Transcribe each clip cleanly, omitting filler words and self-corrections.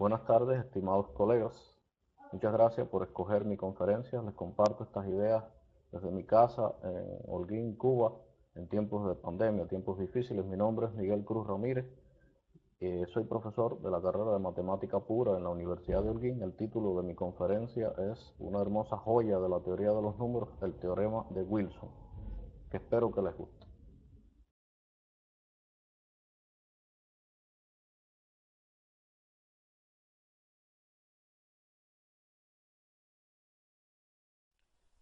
Buenas tardes, estimados colegas. Muchas gracias por escoger mi conferencia. Les comparto estas ideas desde mi casa en Holguín, Cuba, en tiempos de pandemia, tiempos difíciles. Mi nombre es Miguel Cruz Ramírez. Soy profesor de la carrera de Matemática Pura en la Universidad de Holguín. El título de mi conferencia es una hermosa joya de la teoría de los números, el teorema de Wilson, que espero que les guste.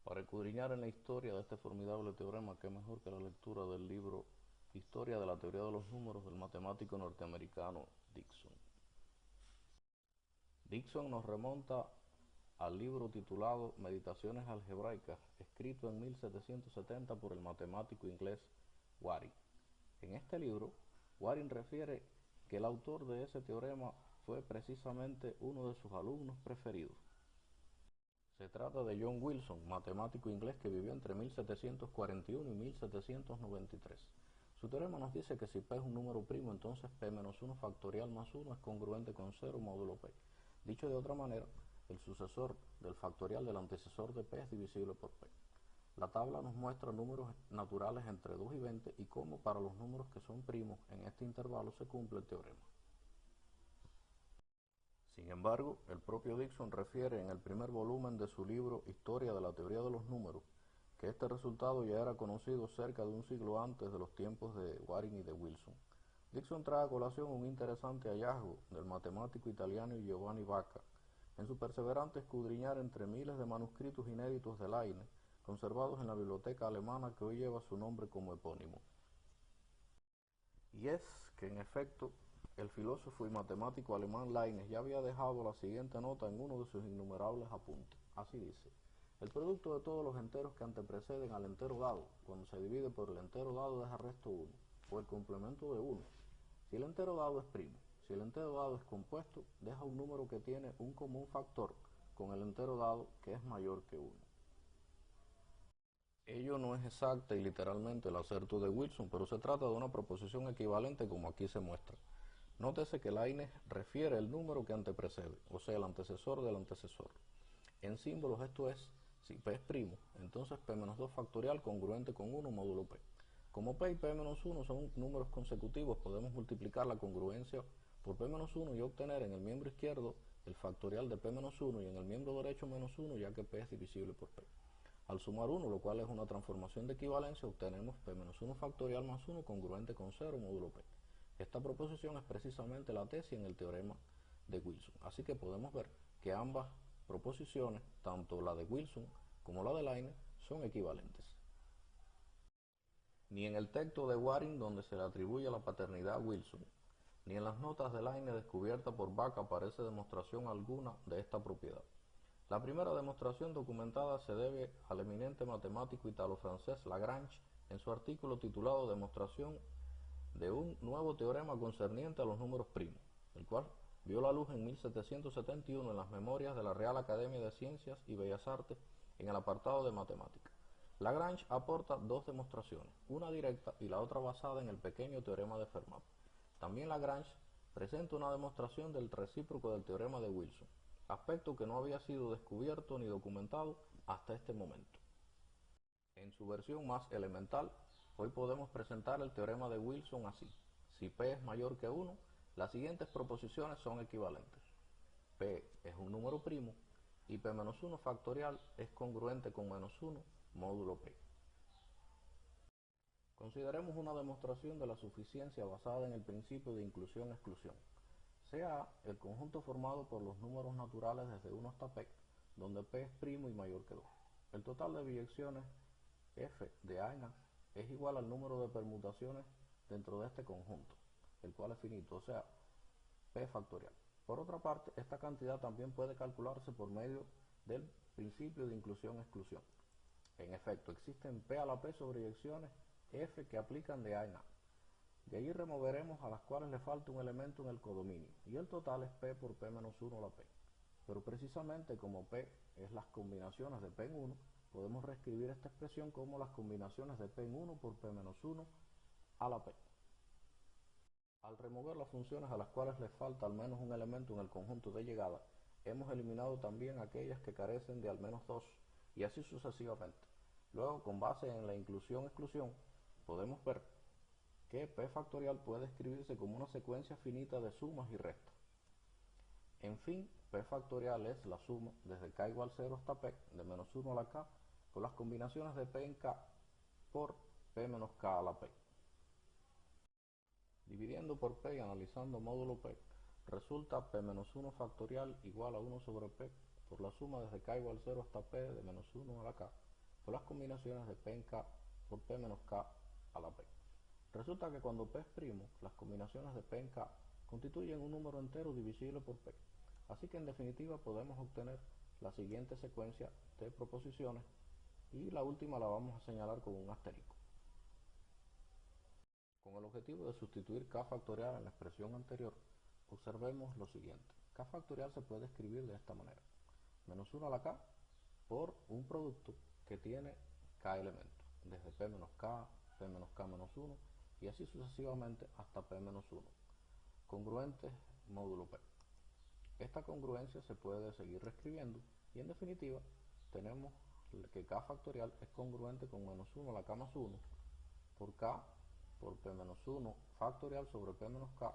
Para escudriñar en la historia de este formidable teorema, qué mejor que la lectura del libro Historia de la teoría de los números del matemático norteamericano Dickson. Dickson nos remonta al libro titulado Meditaciones algebraicas, escrito en 1770 por el matemático inglés Waring. En este libro, Waring refiere que el autor de ese teorema fue precisamente uno de sus alumnos preferidos. Se trata de John Wilson, matemático inglés que vivió entre 1741 y 1793. Su teorema nos dice que si P es un número primo, entonces P menos 1 factorial más 1 es congruente con 0 módulo P. Dicho de otra manera, el sucesor del factorial del antecesor de P es divisible por P. La tabla nos muestra números naturales entre 2 y 20 y cómo para los números que son primos en este intervalo se cumple el teorema. Sin embargo, el propio Dickson refiere en el primer volumen de su libro Historia de la teoría de los números que este resultado ya era conocido cerca de un siglo antes de los tiempos de Waring y de Wilson. Dickson trae a colación un interesante hallazgo del matemático italiano Giovanni Vacca en su perseverante escudriñar entre miles de manuscritos inéditos de Leibniz conservados en la biblioteca alemana que hoy lleva su nombre como epónimo. Y es que en efecto el filósofo y matemático alemán Leibniz ya había dejado la siguiente nota en uno de sus innumerables apuntes. Así dice: el producto de todos los enteros que antepreceden al entero dado, cuando se divide por el entero dado deja resto 1, o el complemento de 1. Si el entero dado es primo, si el entero dado es compuesto, deja un número que tiene un común factor con el entero dado que es mayor que 1. Ello no es exacta y literalmente el acerto de Wilson, pero se trata de una proposición equivalente como aquí se muestra. Nótese que Leibniz refiere el número que anteprecede, o sea, el antecesor del antecesor. En símbolos esto es, si P es primo, entonces P menos 2 factorial congruente con 1 módulo P. Como P y P menos 1 son números consecutivos, podemos multiplicar la congruencia por P menos 1 y obtener en el miembro izquierdo el factorial de P menos 1 y en el miembro derecho menos 1, ya que P es divisible por P. Al sumar 1, lo cual es una transformación de equivalencia, obtenemos P menos 1 factorial más 1 congruente con 0 módulo P. Esta proposición es precisamente la tesis en el teorema de Wilson. Así que podemos ver que ambas proposiciones, tanto la de Wilson como la de Leibniz, son equivalentes. Ni en el texto de Waring, donde se le atribuye la paternidad a Wilson, ni en las notas de Leibniz descubiertas por Vacca aparece demostración alguna de esta propiedad. La primera demostración documentada se debe al eminente matemático italo-francés Lagrange en su artículo titulado Demostración de un nuevo teorema concerniente a los números primos, el cual vio la luz en 1771 en las memorias de la Real Academia de Ciencias y Bellas Artes en el apartado de matemática. Lagrange aporta dos demostraciones, una directa y la otra basada en el pequeño teorema de Fermat. También Lagrange presenta una demostración del recíproco del teorema de Wilson, aspecto que no había sido descubierto ni documentado hasta este momento. En su versión más elemental, hoy podemos presentar el teorema de Wilson así: si P es mayor que 1, las siguientes proposiciones son equivalentes. P es un número primo y P menos 1 factorial es congruente con menos 1 módulo P. Consideremos una demostración de la suficiencia basada en el principio de inclusión-exclusión. Sea el conjunto formado por los números naturales desde 1 hasta P, donde P es primo y mayor que 2. El total de biyecciones f de A en A es igual al número de permutaciones dentro de este conjunto, el cual es finito, o sea, P factorial. Por otra parte, esta cantidad también puede calcularse por medio del principio de inclusión-exclusión. En efecto, existen P a la P sobre biyecciones f que aplican de A en A. De allí removeremos a las cuales le falta un elemento en el codominio, y el total es P por P menos 1 a la P. Pero precisamente como P es las combinaciones de P en 1, podemos reescribir esta expresión como las combinaciones de P en 1 por P menos 1 a la P. Al remover las funciones a las cuales les falta al menos un elemento en el conjunto de llegada, hemos eliminado también aquellas que carecen de al menos dos, y así sucesivamente. Luego, con base en la inclusión-exclusión, podemos ver que p factorial puede escribirse como una secuencia finita de sumas y restas. En fin, p factorial es la suma desde k igual 0 hasta p, de menos 1 a la k, con las combinaciones de p en k por p menos k a la p. Dividiendo por p y analizando módulo p, resulta p menos 1 factorial igual a 1 sobre p por la suma desde k igual 0 hasta p de menos 1 a la k, por las combinaciones de p en k por p menos k a la p. Resulta que cuando p es primo, las combinaciones de p en k constituyen un número entero divisible por p. Así que en definitiva podemos obtener la siguiente secuencia de proposiciones y la última la vamos a señalar con un asterisco. Con el objetivo de sustituir k factorial en la expresión anterior, observemos lo siguiente. K factorial se puede escribir de esta manera. Menos 1 a la k por un producto que tiene k elementos, desde p menos k, p menos k menos 1 y así sucesivamente hasta p menos 1, congruentes módulo p. Esta congruencia se puede seguir reescribiendo y en definitiva tenemos que k factorial es congruente con menos 1 a la k más 1 por k por p menos 1 factorial sobre p menos k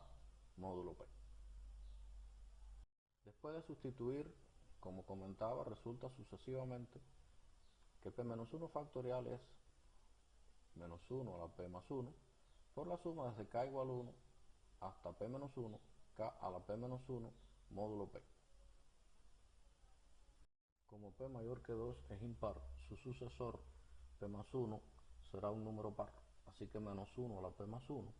módulo p. Después de sustituir, como comentaba, resulta sucesivamente que p menos 1 factorial es menos 1 a la p más 1 por la suma desde k igual 1 hasta p menos 1, k a la p menos 1 módulo p. Como p mayor que 2 es impar, su sucesor p más 1 será un número par, así que menos 1 a la p más 1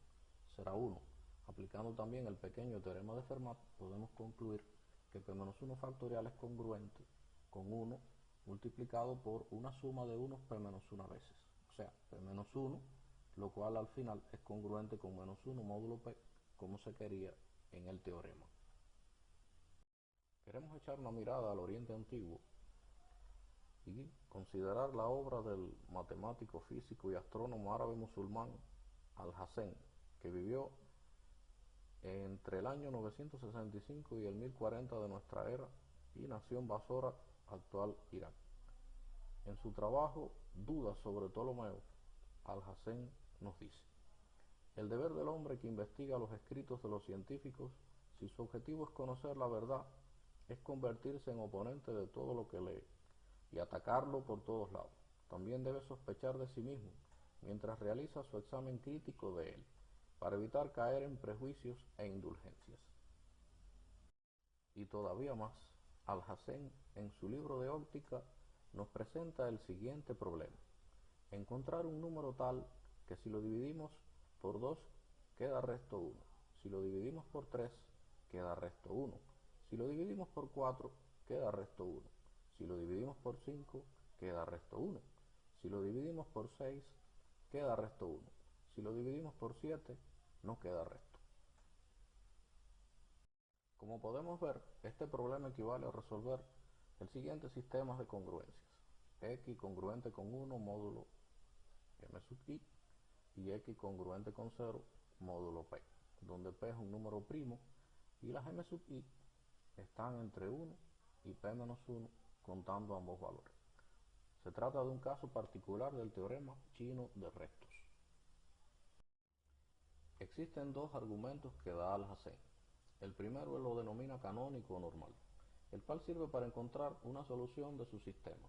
será 1. Aplicando también el pequeño teorema de Fermat, podemos concluir que p menos 1 factorial es congruente con 1 multiplicado por una suma de 1 p menos 1 veces, o sea, p menos 1, lo cual al final es congruente con menos 1 módulo p, como se quería en el teorema. Queremos echar una mirada al Oriente Antiguo y considerar la obra del matemático, físico y astrónomo árabe musulmán Alhazen, que vivió entre el año 965 y el 1040 de nuestra era y nació en Basora, actual Irak. En su trabajo Dudas sobre Ptolomeo, Alhazen nos dice: el deber del hombre que investiga los escritos de los científicos, si su objetivo es conocer la verdad, es convertirse en oponente de todo lo que lee y atacarlo por todos lados. También debe sospechar de sí mismo mientras realiza su examen crítico de él, para evitar caer en prejuicios e indulgencias. Y todavía más, Alhazen en su libro de óptica nos presenta el siguiente problema: encontrar un número tal que si lo dividimos por 2 queda resto 1, si lo dividimos por 3 queda resto 1, si lo dividimos por 4 queda resto 1, si lo dividimos por 5 queda resto 1, si lo dividimos por 6 queda resto 1, si lo dividimos por 7 no queda resto. Como podemos ver, este problema equivale a resolver el siguiente sistema de congruencias: x congruente con 1 módulo m sub i y x congruente con 0 módulo p, donde p es un número primo y las m sub i están entre 1 y p menos 1 contando ambos valores. Se trata de un caso particular del teorema chino de restos. Existen dos argumentos que da Alhazen. El primero lo denomina canónico o normal, el cual sirve para encontrar una solución de su sistema.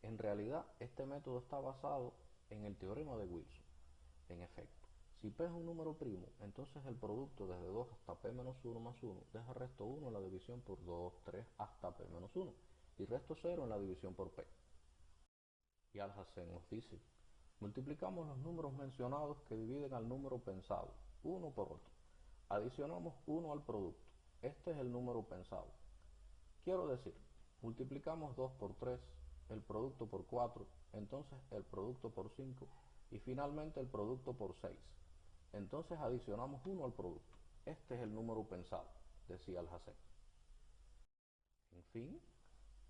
En realidad, este método está basado en el teorema de Wilson. En efecto, si p es un número primo, entonces el producto desde 2 hasta p menos 1 más 1 deja resto 1 en la división por 2, 3 hasta p menos 1 y resto 0 en la división por p. Y Alhazen nos dice: multiplicamos los números mencionados que dividen al número pensado, uno por otro. Adicionamos 1 al producto. Este es el número pensado. Quiero decir, multiplicamos 2 por 3, el producto por 4, entonces el producto por 5 y finalmente el producto por 6. Entonces adicionamos 1 al producto. Este es el número pensado, decía Alhazen. En fin,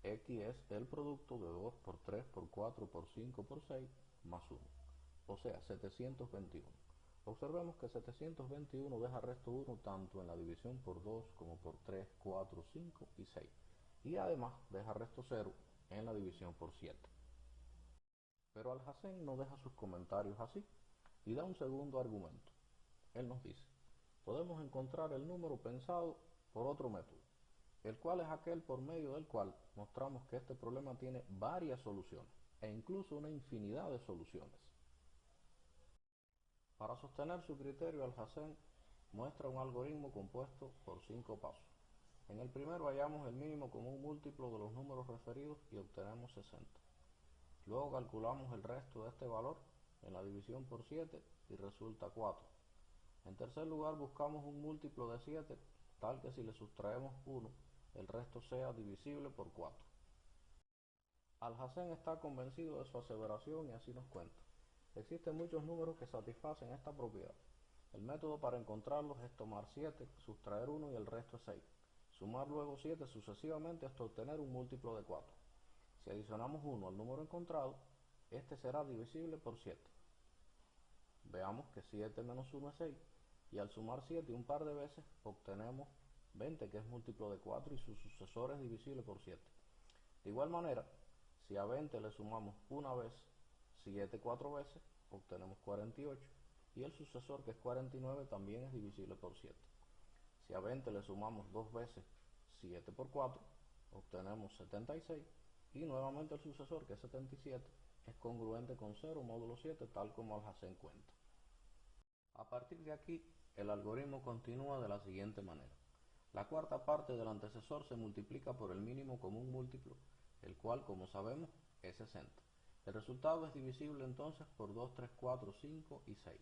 x es el producto de 2 por 3 por 4 por 5 por 6 más 1, o sea 721. Observemos que 721 deja resto 1 tanto en la división por 2 como por 3, 4, 5 y 6. Y además deja resto 0 en la división por 7. Pero Alhazen no deja sus comentarios así y da un segundo argumento. Él nos dice, podemos encontrar el número pensado por otro método, el cual es aquel por medio del cual mostramos que este problema tiene varias soluciones e incluso una infinidad de soluciones. Para sostener su criterio, Alhazen muestra un algoritmo compuesto por 5 pasos. En el primero hallamos el mínimo común múltiplo de los números referidos y obtenemos 60. Luego calculamos el resto de este valor en la división por 7 y resulta 4. En tercer lugar buscamos un múltiplo de 7 tal que si le sustraemos 1, el resto sea divisible por 4. Alhazen está convencido de su aseveración y así nos cuenta. Existen muchos números que satisfacen esta propiedad. El método para encontrarlos es tomar 7, sustraer 1 y el resto es 6. Sumar luego 7 sucesivamente hasta obtener un múltiplo de 4. Si adicionamos 1 al número encontrado, este será divisible por 7. Veamos que 7 menos 1 es 6, y al sumar 7 un par de veces obtenemos 20, que es múltiplo de 4 y su sucesor es divisible por 7. De igual manera, si a 20 le sumamos una vez 7 4 veces, obtenemos 48, y el sucesor, que es 49, también es divisible por 7. Si a 20 le sumamos 2 veces 7 por 4, obtenemos 76, y nuevamente el sucesor, que es 77, es congruente con 0 módulo 7, tal como Alhazen cuenta. A partir de aquí, el algoritmo continúa de la siguiente manera. La cuarta parte del antecesor se multiplica por el mínimo común múltiplo, el cual, como sabemos, es 60. El resultado es divisible entonces por 2, 3, 4, 5 y 6.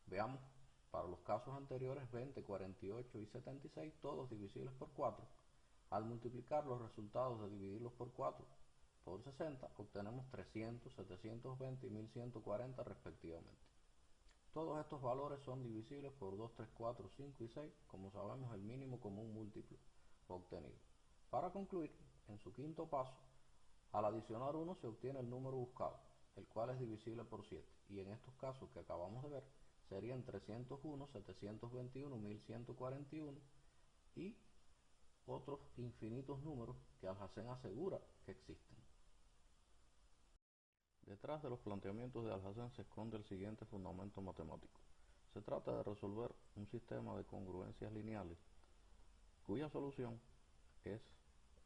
Veamos, para los casos anteriores, 20, 48 y 76, todos divisibles por 4. Al multiplicar los resultados de dividirlos por 4 por 60, obtenemos 300, 720 y 1140 respectivamente. Todos estos valores son divisibles por 2, 3, 4, 5 y 6, como sabemos el mínimo común múltiplo obtenido. Para concluir, en su quinto paso, al adicionar 1 se obtiene el número buscado, el cual es divisible por 7, y en estos casos que acabamos de ver, serían 301, 721, 1141 y otros infinitos números que Alhazen asegura que existen. Detrás de los planteamientos de Alhazen se esconde el siguiente fundamento matemático. Se trata de resolver un sistema de congruencias lineales cuya solución es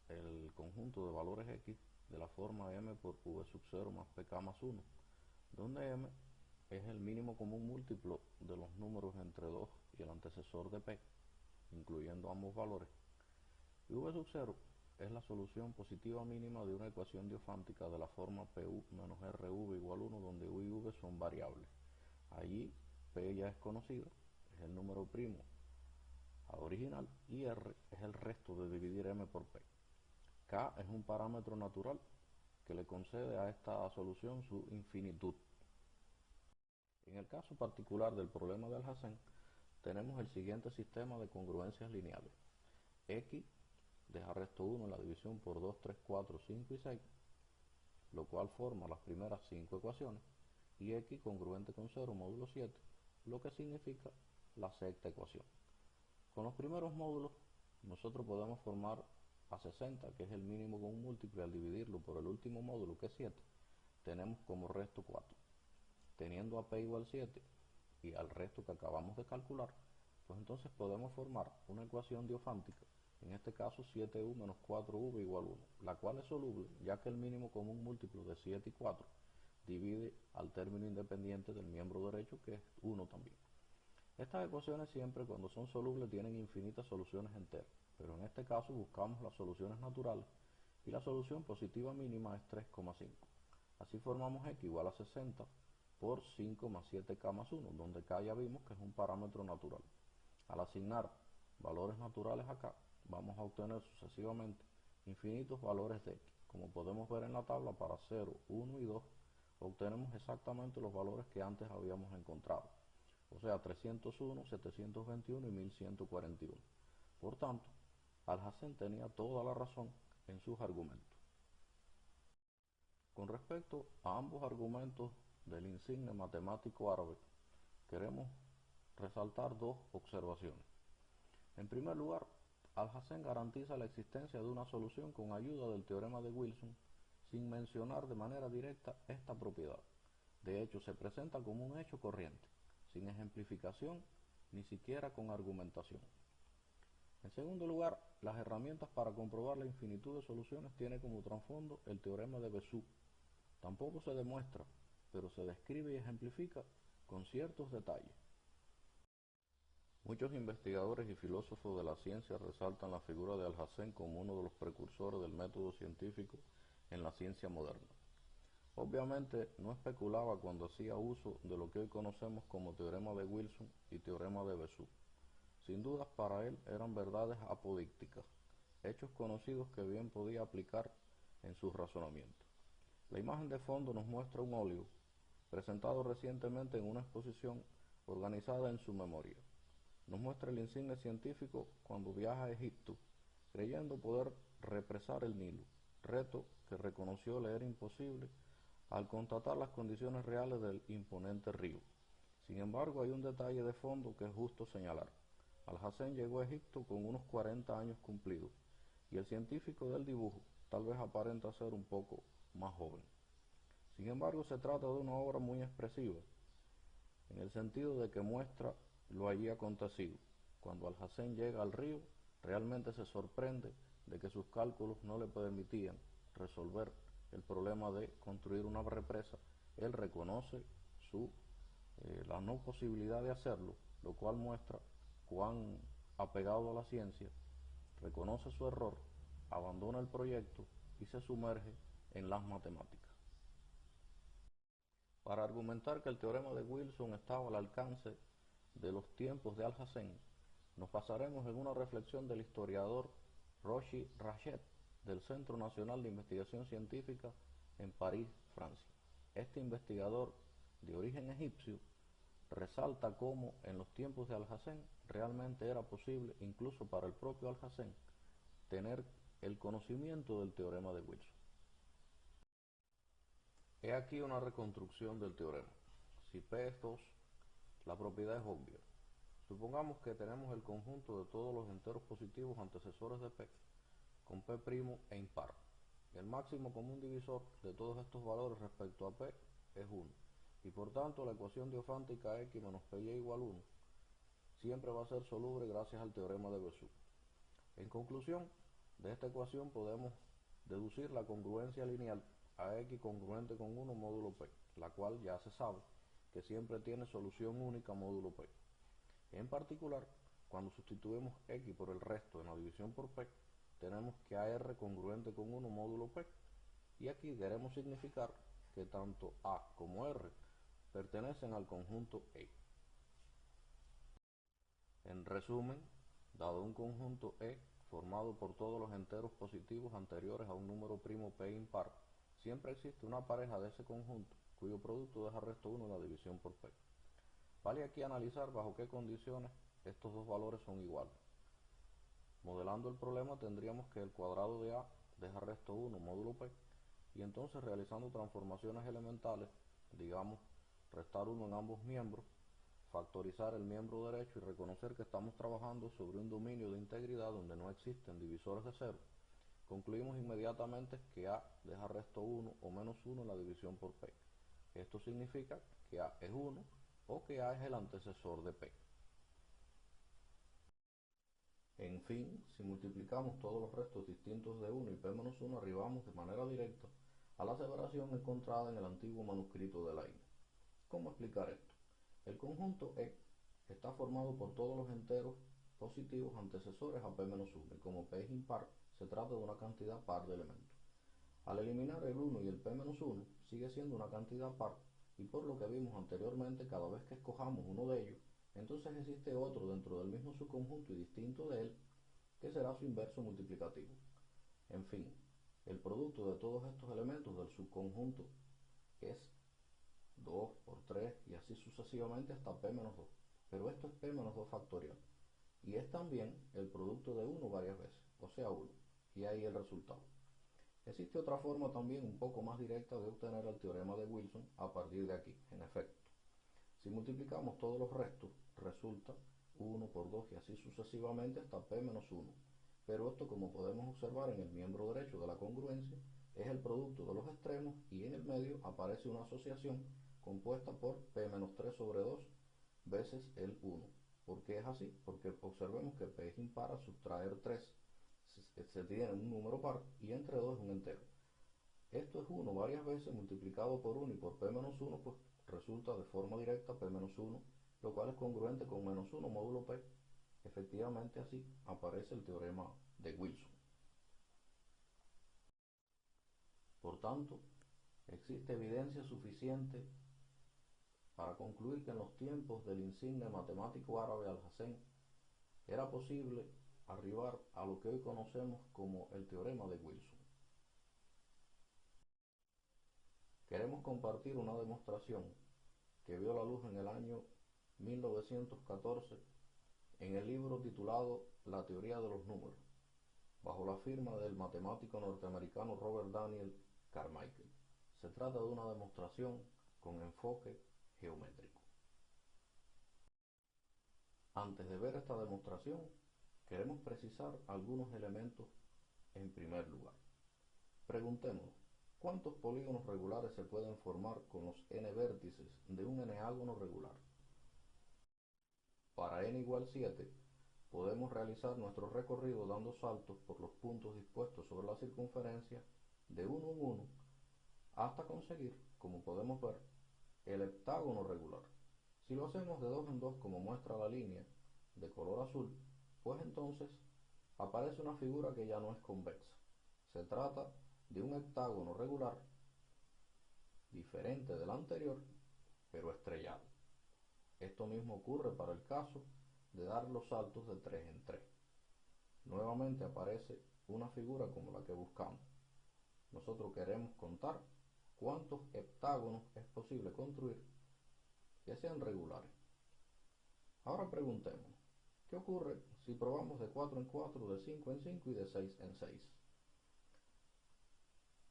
el conjunto de valores x de la forma m por v sub 0 más pk más 1, donde m es el mínimo común múltiplo de los números entre 2 y el antecesor de p, incluyendo ambos valores, y v sub 0 es la solución positiva mínima de una ecuación diofántica de la forma PU menos RV igual 1, donde U y V son variables. Allí P ya es conocido, es el número primo original, y R es el resto de dividir M por P. K es un parámetro natural que le concede a esta solución su infinitud. En el caso particular del problema de Alhazen, tenemos el siguiente sistema de congruencias lineales. X deja resto 1 en la división por 2, 3, 4, 5 y 6, lo cual forma las primeras 5 ecuaciones, y x congruente con 0 módulo 7, lo que significa la sexta ecuación. Con los primeros módulos, nosotros podemos formar a 60, que es el mínimo común múltiplo, y al dividirlo por el último módulo, que es 7, tenemos como resto 4. Teniendo a p igual 7 y al resto que acabamos de calcular, pues entonces podemos formar una ecuación diofántica, en este caso 7u menos 4v igual 1, la cual es soluble ya que el mínimo común múltiplo de 7 y 4 divide al término independiente del miembro derecho, que es 1 también. Estas ecuaciones siempre, cuando son solubles, tienen infinitas soluciones enteras, pero en este caso buscamos las soluciones naturales y la solución positiva mínima es 3,5. Así formamos x igual a 60 por 5 más 7k más 1, donde k ya vimos que es un parámetro natural. Al asignar valores naturales acá, vamos a obtener sucesivamente infinitos valores de x. Como podemos ver en la tabla, para 0, 1 y 2 obtenemos exactamente los valores que antes habíamos encontrado, o sea 301, 721 y 1141. Por tanto, Alhazen tenía toda la razón en sus argumentos. Con respecto a ambos argumentos del insigne matemático árabe, queremos resaltar dos observaciones. En primer lugar, Alhazen garantiza la existencia de una solución con ayuda del teorema de Wilson sin mencionar de manera directa esta propiedad. De hecho, se presenta como un hecho corriente, sin ejemplificación ni siquiera con argumentación. En segundo lugar, las herramientas para comprobar la infinitud de soluciones tienen como trasfondo el teorema de Bezout. Tampoco se demuestra, pero se describe y ejemplifica con ciertos detalles. Muchos investigadores y filósofos de la ciencia resaltan la figura de Alhazen como uno de los precursores del método científico en la ciencia moderna. Obviamente no especulaba cuando hacía uso de lo que hoy conocemos como teorema de Wilson y teorema de Bezout. Sin dudas para él eran verdades apodícticas, hechos conocidos que bien podía aplicar en sus razonamientos. La imagen de fondo nos muestra un óleo presentado recientemente en una exposición organizada en su memoria. Nos muestra el insigne científico cuando viaja a Egipto, creyendo poder represar el Nilo, reto que reconoció le era imposible al constatar las condiciones reales del imponente río. Sin embargo, hay un detalle de fondo que es justo señalar. Alhazen llegó a Egipto con unos 40 años cumplidos, y el científico del dibujo tal vez aparenta ser un poco más joven. Sin embargo, se trata de una obra muy expresiva, en el sentido de que muestra lo allí acontecido. Cuando Alhazen llega al río, realmente se sorprende de que sus cálculos no le permitían resolver el problema de construir una represa. Él reconoce la no posibilidad de hacerlo, lo cual muestra cuán apegado a la ciencia, reconoce su error, abandona el proyecto y se sumerge en las matemáticas. Para argumentar que el teorema de Wilson estaba al alcance de los tiempos de Alhazen, nos basaremos en una reflexión del historiador Roshi Rachet del Centro Nacional de Investigación Científica en París, Francia. Este investigador de origen egipcio resalta cómo en los tiempos de Alhazen realmente era posible, incluso para el propio Alhazen, tener el conocimiento del teorema de Wilson. He aquí una reconstrucción del teorema. Si P es 2, la propiedad es obvia. Supongamos que tenemos el conjunto de todos los enteros positivos antecesores de P, con P' e impar. El máximo común divisor de todos estos valores respecto a P es 1, y por tanto la ecuación diofántica x menos Py igual 1 siempre va a ser soluble gracias al teorema de Bezout. En conclusión, de esta ecuación podemos deducir la congruencia lineal a x congruente con 1 módulo P, la cual ya se sabe que siempre tiene solución única módulo P. En particular, cuando sustituimos x por el resto en la división por P, tenemos que AR congruente con 1 módulo P, y aquí queremos significar que tanto A como R pertenecen al conjunto E. En resumen, dado un conjunto E formado por todos los enteros positivos anteriores a un número primo P impar, siempre existe una pareja de ese conjunto cuyo producto deja resto 1 en la división por P. Vale aquí analizar bajo qué condiciones estos dos valores son iguales. Modelando el problema tendríamos que el cuadrado de A deja resto 1 módulo P, y entonces realizando transformaciones elementales, digamos restar 1 en ambos miembros, factorizar el miembro derecho y reconocer que estamos trabajando sobre un dominio de integridad donde no existen divisores de cero, concluimos inmediatamente que A deja resto 1 o menos 1 en la división por P. Esto significa que A es 1 o que A es el antecesor de P. En fin, si multiplicamos todos los restos distintos de 1 y P menos 1, arribamos de manera directa a la aseveración encontrada en el antiguo manuscrito de Leibniz. ¿Cómo explicar esto? El conjunto E está formado por todos los enteros positivos antecesores a P menos 1, y como P es impar, se trata de una cantidad par de elementos. Al eliminar el 1 y el P menos 1, sigue siendo una cantidad par, y por lo que vimos anteriormente, cada vez que escojamos uno de ellos, entonces existe otro dentro del mismo subconjunto y distinto de él, que será su inverso multiplicativo. En fin, el producto de todos estos elementos del subconjunto es 2 por 3 y así sucesivamente hasta P menos 2. Pero esto es P menos 2 factorial. Y es también el producto de 1 varias veces, o sea 1. Y ahí el resultado. Existe otra forma también un poco más directa de obtener el teorema de Wilson a partir de aquí, en efecto. Si multiplicamos todos los restos, resulta 1 por 2 y así sucesivamente hasta p menos 1. Pero esto, como podemos observar en el miembro derecho de la congruencia, es el producto de los extremos y en el medio aparece una asociación compuesta por p menos 3 sobre 2 veces el 1. ¿Por qué es así? Porque observemos que p es impar, al sustraer 3 se tiene un número par y entre 2 es un entero. Esto es 1 varias veces multiplicado por 1 y por p menos 1, pues resulta de forma directa p menos 1, lo cual es congruente con menos 1 módulo p. Efectivamente así aparece el teorema de Wilson. Por tanto, existe evidencia suficiente para concluir que en los tiempos del insigne matemático árabe Alhazen era posible arribar a lo que hoy conocemos como el teorema de Wilson. Queremos compartir una demostración que vio la luz en el año 1914 en el libro titulado La teoría de los números, bajo la firma del matemático norteamericano Robert Daniel Carmichael. Se trata de una demostración con enfoque geométrico. Antes de ver esta demostración, queremos precisar algunos elementos en primer lugar. Preguntémonos, ¿cuántos polígonos regulares se pueden formar con los n vértices de un n-ágono regular? Para n igual 7, podemos realizar nuestro recorrido dando saltos por los puntos dispuestos sobre la circunferencia de 1 en 1 hasta conseguir, como podemos ver, el heptágono regular. Si lo hacemos de 2 en 2 como muestra la línea de color azul, pues entonces aparece una figura que ya no es convexa. Se trata de un heptágono regular diferente del anterior, pero estrellado. Esto mismo ocurre para el caso de dar los saltos de 3 en 3. Nuevamente aparece una figura como la que buscamos. Nosotros queremos contar cuántos heptágonos es posible construir que sean regulares. Ahora preguntémonos, ¿qué ocurre si probamos de 4 en 4, de 5 en 5 y de 6 en 6?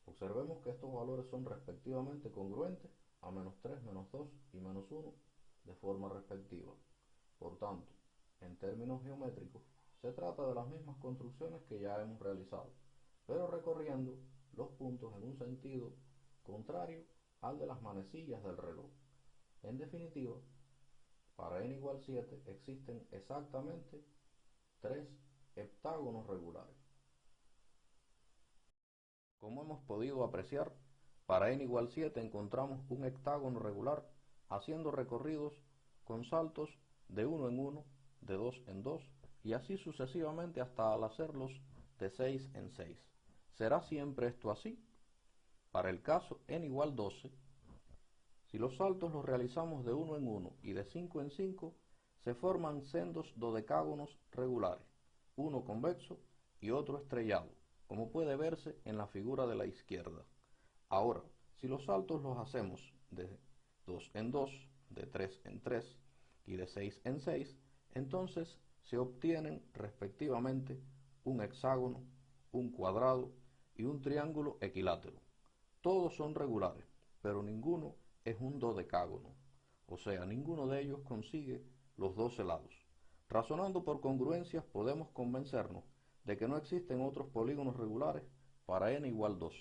Observemos que estos valores son respectivamente congruentes a menos 3, menos 2 y menos 1 de forma respectiva. Por tanto, en términos geométricos, se trata de las mismas construcciones que ya hemos realizado, pero recorriendo los puntos en un sentido contrario al de las manecillas del reloj. En definitiva, para n igual 7 existen exactamente 3 heptágonos regulares. Como hemos podido apreciar, para n igual 7 encontramos un heptágono regular haciendo recorridos con saltos de 1 en 1, de 2 en 2 y así sucesivamente hasta al hacerlos de 6 en 6. ¿Será siempre esto así? Para el caso n igual 12, si los saltos los realizamos de 1 en 1 y de 5 en 5, se forman sendos dodecágonos regulares, uno convexo y otro estrellado, como puede verse en la figura de la izquierda. Ahora, si los saltos los hacemos de 2 en 2, de 3 en 3 y de 6 en 6, entonces se obtienen respectivamente un hexágono, un cuadrado y un triángulo equilátero. Todos son regulares, pero ninguno es un dodecágono, o sea, ninguno de ellos consigue los 12 lados. Razonando por congruencias, podemos convencernos de que no existen otros polígonos regulares para n igual 12.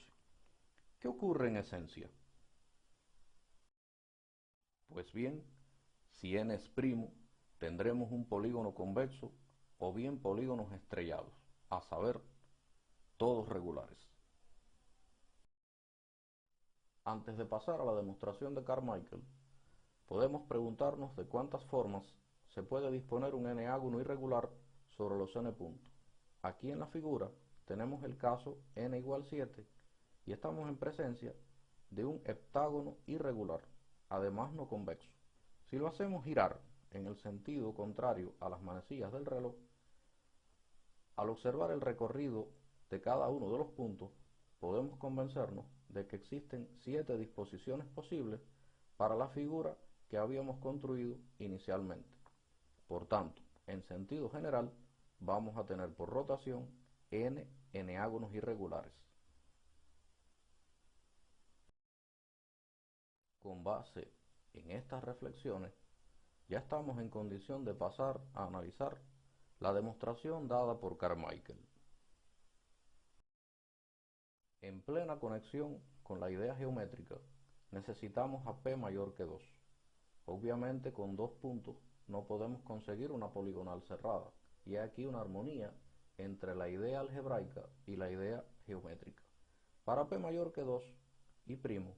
¿Qué ocurre en esencia? Pues bien, si n es primo, tendremos un polígono convexo o bien polígonos estrellados, a saber, todos regulares. Antes de pasar a la demostración de Carmichael, podemos preguntarnos de cuántas formas se puede disponer un n-ágono irregular sobre los n puntos. Aquí en la figura tenemos el caso n igual 7 y estamos en presencia de un heptágono irregular, además no convexo. Si lo hacemos girar en el sentido contrario a las manecillas del reloj, al observar el recorrido de cada uno de los puntos, podemos convencernos de que existen 7 disposiciones posibles para la figura que habíamos construido inicialmente. Por tanto, en sentido general, vamos a tener por rotación n n-ágonos irregulares. Con base en estas reflexiones, Ya estamos en condición de pasar a analizar la demostración dada por Carmichael. En plena conexión con la idea geométrica, necesitamos a P mayor que 2. Obviamente con dos puntos no podemos conseguir una poligonal cerrada, y hay aquí una armonía entre la idea algebraica y la idea geométrica. Para P mayor que 2 y primo,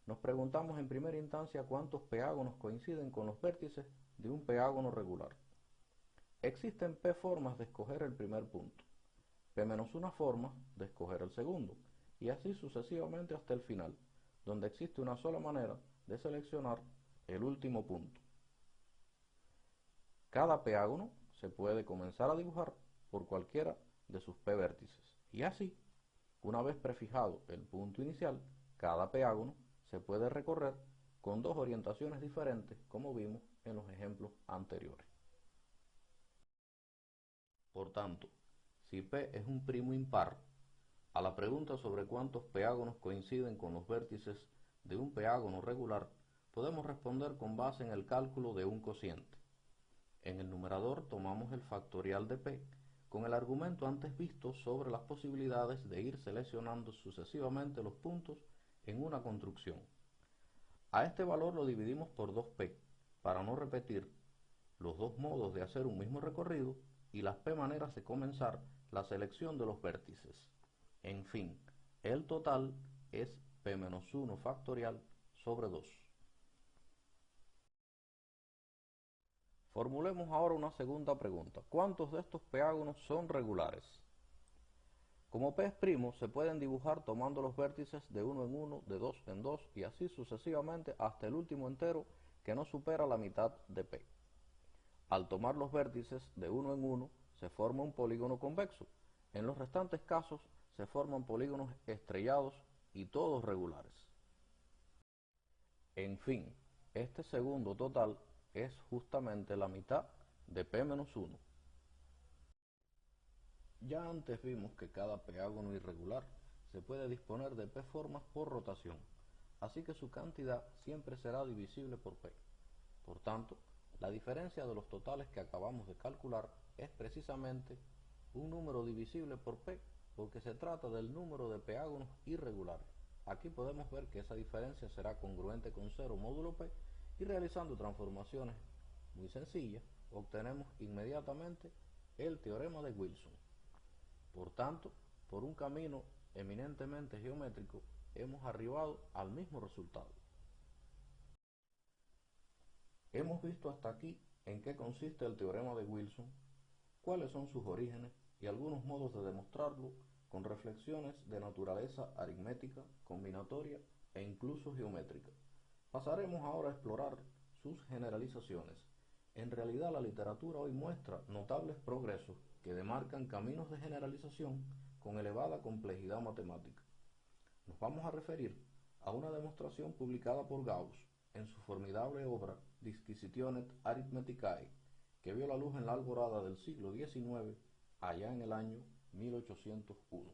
nos preguntamos en primera instancia cuántos peágonos coinciden con los vértices de un peágono regular. Existen P formas de escoger el primer punto, P-1 forma de escoger el segundo, y así sucesivamente hasta el final, donde existe una sola manera de seleccionar el último punto. Cada peágono se puede comenzar a dibujar por cualquiera de sus P vértices, y así, una vez prefijado el punto inicial, cada peágono se puede recorrer con dos orientaciones diferentes, como vimos en los ejemplos anteriores. Por tanto, si P es un primo impar, a la pregunta sobre cuántos peágonos coinciden con los vértices de un peágono regular, podemos responder con base en el cálculo de un cociente. En el numerador tomamos el factorial de P con el argumento antes visto sobre las posibilidades de ir seleccionando sucesivamente los puntos en una construcción. A este valor lo dividimos por 2P para no repetir los dos modos de hacer un mismo recorrido y las P maneras de comenzar la selección de los vértices. En fin, el total es P-1 factorial sobre 2. Formulemos ahora una segunda pregunta. ¿Cuántos de estos peágonos son regulares? Como P es primo, se pueden dibujar tomando los vértices de 1 en 1, de 2 en 2 y así sucesivamente hasta el último entero que no supera la mitad de P. Al tomar los vértices de 1 en 1, se forma un polígono convexo. En los restantes casos, se forman polígonos estrellados y todos regulares. En fin, este segundo total es justamente la mitad de P-1. Ya antes vimos que cada peágono irregular se puede disponer de P formas por rotación, así que su cantidad siempre será divisible por P. Por tanto, la diferencia de los totales que acabamos de calcular es precisamente un número divisible por P, porque se trata del número de peágonos irregulares. Aquí podemos ver que esa diferencia será congruente con 0 módulo P, y realizando transformaciones muy sencillas, obtenemos inmediatamente el teorema de Wilson. Por tanto, por un camino eminentemente geométrico, hemos arribado al mismo resultado. Hemos visto hasta aquí en qué consiste el teorema de Wilson, cuáles son sus orígenes y algunos modos de demostrarlo con reflexiones de naturaleza aritmética, combinatoria e incluso geométrica. Pasaremos ahora a explorar sus generalizaciones. En realidad la literatura hoy muestra notables progresos que demarcan caminos de generalización con elevada complejidad matemática. Nos vamos a referir a una demostración publicada por Gauss en su formidable obra Disquisitiones Arithmeticae, que vio la luz en la alborada del siglo XIX, allá en el año 1801.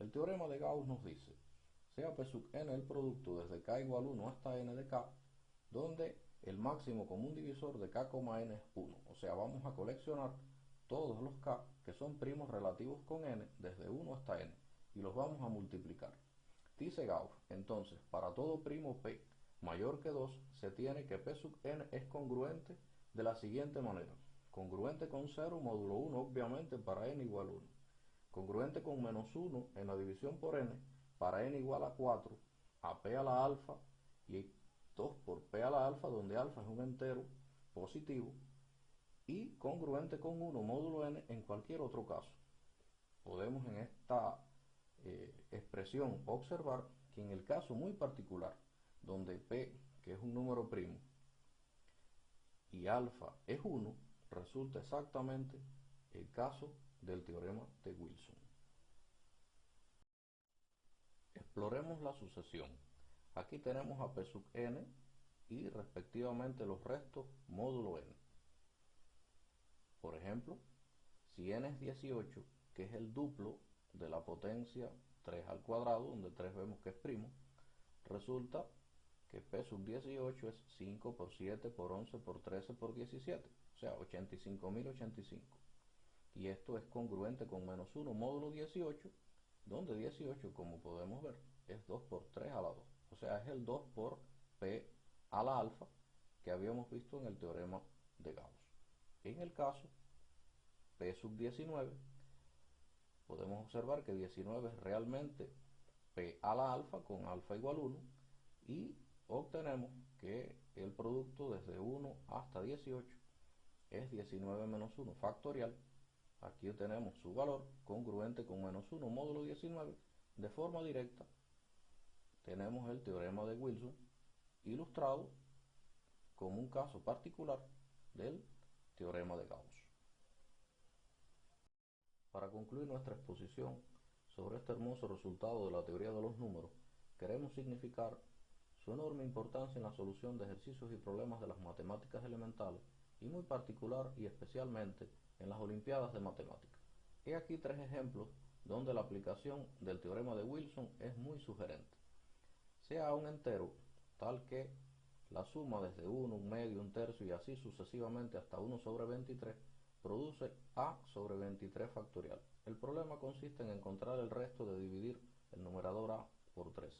El teorema de Gauss nos dice: sea P sub n el producto desde k igual 1 hasta n de k, donde el máximo común divisor de k, n es 1. O sea, vamos a coleccionar todos los k que son primos relativos con n desde 1 hasta n y los vamos a multiplicar. Dice Gauss, entonces, para todo primo P mayor que 2, se tiene que P sub n es congruente de la siguiente manera. Congruente con 0 módulo 1, obviamente, para n igual 1. Congruente con menos 1 en la división por n, para n igual a 4, a P a la alfa y 2 por P a la alfa, donde alfa es un entero positivo, y congruente con 1 módulo n en cualquier otro caso. Podemos en esta expresión observar que en el caso muy particular, donde P, que es un número primo, y alfa es 1, resulta exactamente el caso del teorema de Wilson. Exploremos la sucesión. Aquí tenemos a P sub n y respectivamente los restos módulo n. Por ejemplo, si n es 18, que es el duplo de la potencia 3 al cuadrado, donde 3 vemos que es primo, resulta que P sub 18 es 5 por 7 por 11 por 13 por 17, o sea, 85.085. Y esto es congruente con menos 1 módulo 18, donde 18, como podemos ver, es 2 por 3 a la 2. O sea, es el 2 por P a la alfa que habíamos visto en el teorema de Gauss. En el caso P sub 19, podemos observar que 19 es realmente P a la alfa con alfa igual 1 y obtenemos que el producto desde 1 hasta 18 es 19 menos 1 factorial. Aquí obtenemos su valor congruente con menos 1 módulo 19. De forma directa tenemos el teorema de Wilson ilustrado como un caso particular del teorema de Gauss. Para concluir nuestra exposición sobre este hermoso resultado de la teoría de los números, queremos significar su enorme importancia en la solución de ejercicios y problemas de las matemáticas elementales y muy particular y especialmente en las Olimpiadas de Matemáticas. He aquí 3 ejemplos donde la aplicación del teorema de Wilson es muy sugerente. Sea un entero, tal que la suma desde 1, un medio, un tercio y así sucesivamente hasta 1 sobre 23 produce a sobre 23 factorial. El problema consiste en encontrar el resto de dividir el numerador a por 3.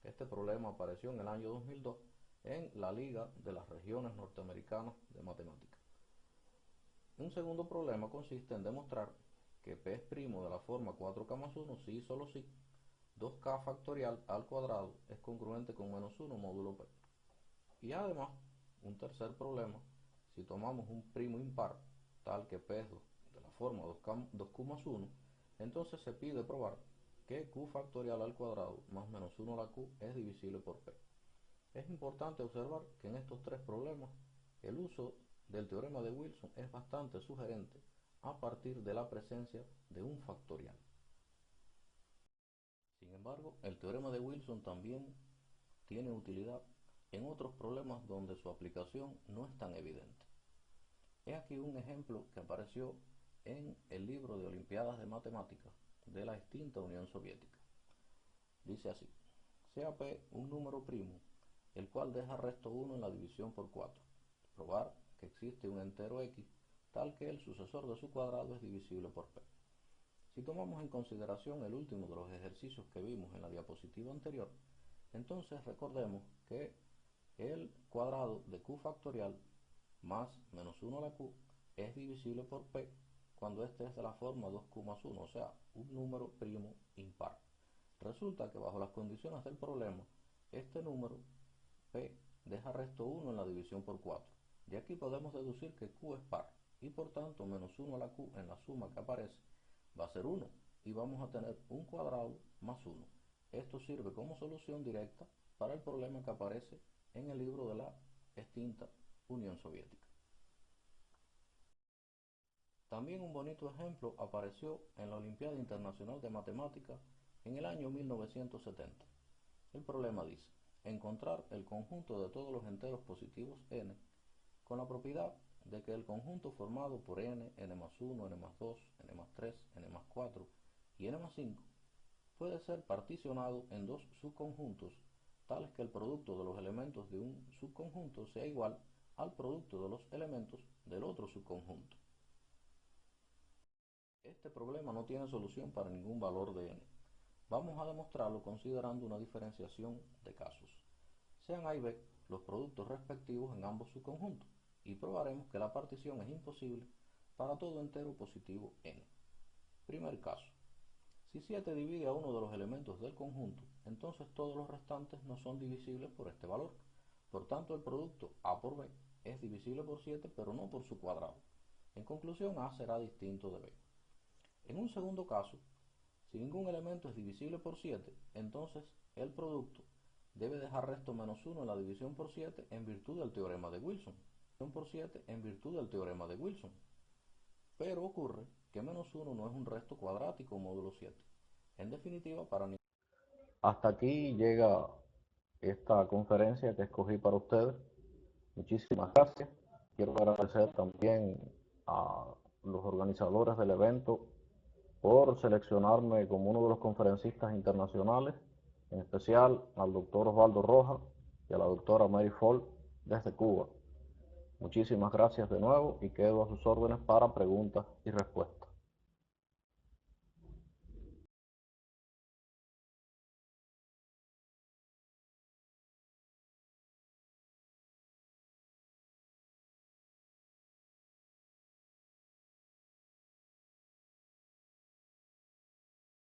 Este problema apareció en el año 2002 en la Liga de las Regiones Norteamericanas de Matemáticas. Un segundo problema consiste en demostrar que P' de la forma 4K más 1 si y solo si 2K factorial al cuadrado es congruente con menos 1 módulo P. Y además, un tercer problema, si tomamos un primo impar, tal que P es de la forma 2Q más 1, entonces se pide probar que Q factorial al cuadrado más menos 1 a la Q es divisible por P. Es importante observar que en estos 3 problemas el uso del teorema de Wilson es bastante sugerente a partir de la presencia de un factorial. Sin embargo, el teorema de Wilson también tiene utilidad en otros problemas donde su aplicación no es tan evidente. He aquí un ejemplo que apareció en el libro de Olimpiadas de Matemáticas de la extinta Unión Soviética. Dice así: sea P un número primo, el cual deja resto 1 en la división por 4. Probar que existe un entero X tal que el sucesor de su cuadrado es divisible por P. Si tomamos en consideración el último de los ejercicios que vimos en la diapositiva anterior, entonces recordemos que el cuadrado de Q factorial más menos 1 a la Q es divisible por P cuando este es de la forma 2Q más 1, o sea, un número primo impar. Resulta que bajo las condiciones del problema, este número P deja resto 1 en la división por 4. De aquí podemos deducir que Q es par y por tanto menos 1 a la Q en la suma que aparece va a ser 1 y vamos a tener un cuadrado más 1. Esto sirve como solución directa para el problema que aparece en el libro de la extinta Unión Soviética. También un bonito ejemplo apareció en la Olimpiada Internacional de Matemáticas en el año 1970. El problema dice: encontrar el conjunto de todos los enteros positivos n con la propiedad de que el conjunto formado por n, n más 1, n más 2, n más 3, n más 4 y n más 5 puede ser particionado en dos subconjuntos tales que el producto de los elementos de un subconjunto sea igual al producto de los elementos del otro subconjunto. Este problema no tiene solución para ningún valor de n. Vamos a demostrarlo considerando una diferenciación de casos. Sean A y B los productos respectivos en ambos subconjuntos y probaremos que la partición es imposible para todo entero positivo n. Primer caso. Si 7 divide a uno de los elementos del conjunto, entonces todos los restantes no son divisibles por este valor. Por tanto, el producto A por B es divisible por 7, pero no por su cuadrado. En conclusión, A será distinto de B. En un segundo caso, si ningún elemento es divisible por 7, entonces el producto debe dejar resto menos 1 en la división por 7 en virtud del teorema de Wilson. Por 7 en virtud del teorema de Wilson. Pero ocurre que menos 1 no es un resto cuadrático módulo 7. En definitiva, para ningún... Hasta aquí llega esta conferencia que escogí para ustedes. Muchísimas gracias. Quiero agradecer también a los organizadores del evento por seleccionarme como uno de los conferencistas internacionales, en especial al doctor Osvaldo Rojas, y a la doctora Mary Ford desde Cuba. Muchísimas gracias de nuevo y quedo a sus órdenes para preguntas y respuestas.